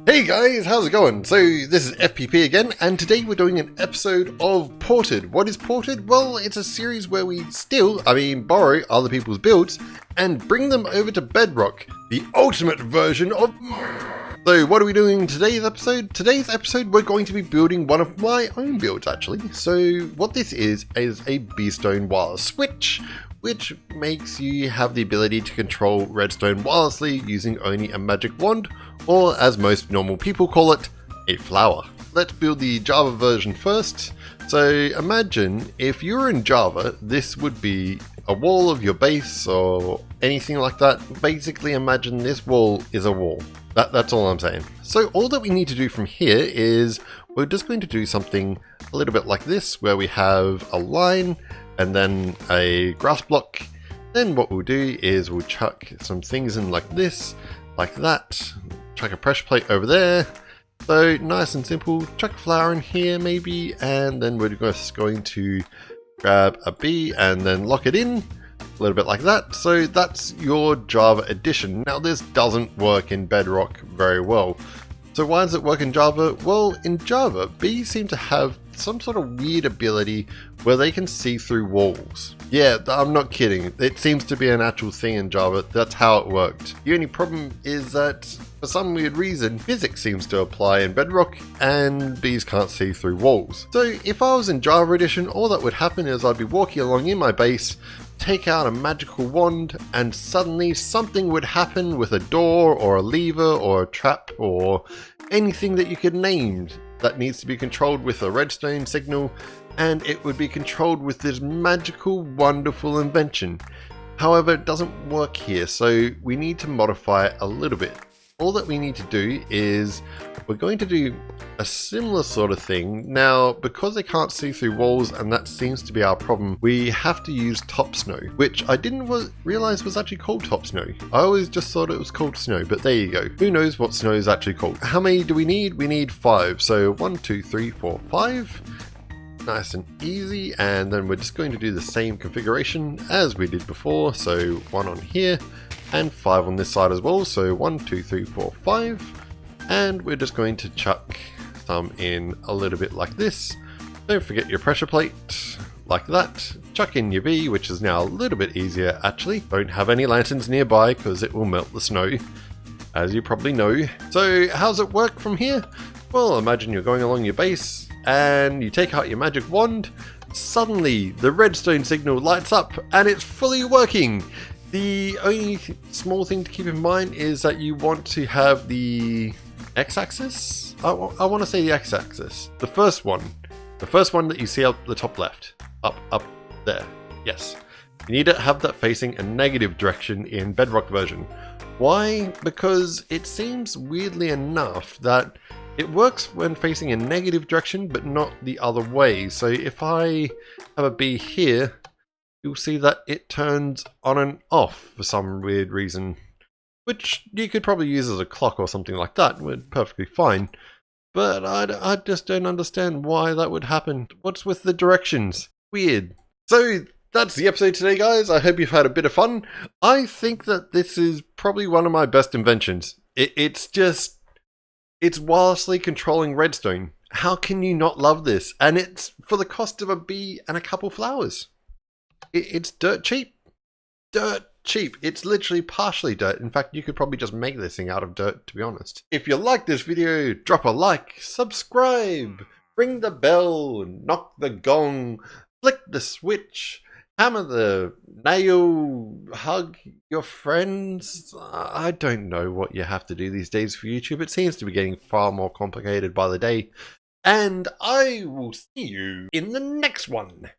Hey guys, how's it going? So this is FPP again, and today we're doing an episode of Ported. What is Ported? Well, it's a series where we borrow other people's builds and bring them over to Bedrock, the ultimate version of... So what are we doing in today's episode? Today's episode we're going to be building one of my own builds actually. So what this is a REDSTONE wireless switch, which makes you have the ability to control redstone wirelessly using only a magic wand, or as most normal people call it, a flower. Let's build the Java version first. So imagine if you were in Java, this would be a wall of your base or anything like that. Basically imagine this wall is a wall. That's all I'm saying. So all that we need to do from here is we're just going to do something a little bit like this, where we have a line and then a grass block. Then what we'll do is we'll chuck some things in like this, like that, chuck a pressure plate over there. So nice and simple, chuck a flower in here maybe, and then we're just going to grab a B and then lock it in, a little bit like that. So that's your Java edition. Now this doesn't work in Bedrock very well. So why does it work in Java? Well, in Java, bees seem to have some sort of weird ability where they can see through walls. Yeah, I'm not kidding. It seems to be an actual thing in Java. That's how it worked. The only problem is that for some weird reason, physics seems to apply in Bedrock and bees can't see through walls. So if I was in Java edition, all that would happen is I'd be walking along in my base, take out a magical wand, and suddenly something would happen with a door or a lever or a trap or anything that you could name that needs to be controlled with a redstone signal, and it would be controlled with this magical, wonderful invention. However, it doesn't work here, so we need to modify it a little bit. All that we need to do is we're going to do a similar sort of thing. Now, because they can't see through walls, and that seems to be our problem, we have to use top snow, which I didn't realize was actually called top snow. I always just thought it was called snow, but there you go. Who knows what snow is actually called? How many do we need? We need 5. So 1, 2, 3, 4, 5. Nice and easy. And then we're just going to do the same configuration as we did before. So 1 on here and 5 on this side as well. So 1, 2, 3, 4, 5. And we're just going to chuck some in a little bit like this. Don't forget your pressure plate, like that. Chuck in your B, which is now a little bit easier actually. Don't have any lanterns nearby because it will melt the snow, as you probably know. So how's it work from here? Well, imagine you're going along your base and you take out your magic wand. Suddenly the redstone signal lights up and it's fully working. The only small thing to keep in mind is that you want to have the x-axis? I want to say the x-axis. The first one that you see up the top left. Up there. Yes. You need to have that facing a negative direction in Bedrock version. Why? Because it seems weirdly enough that it works when facing a negative direction, but not the other way. So if I have a B here, you'll see that it turns on and off for some weird reason, which you could probably use as a clock or something like that. We're perfectly fine. But I just don't understand why that would happen. What's with the directions? Weird. So that's the episode today, guys. I hope you've had a bit of fun. I think that this is probably one of my best inventions. It's wirelessly controlling redstone. How can you not love this? And it's for the cost of a bee and a couple flowers. It's dirt cheap. Dirt cheap. It's literally partially dirt. In fact, you could probably just make this thing out of dirt, to be honest. If you like this video, drop a like, subscribe, ring the bell, knock the gong, flick the switch, hammer the nail, hug your friends. I don't know what you have to do these days for YouTube. It seems to be getting far more complicated by the day. And I will see you in the next one.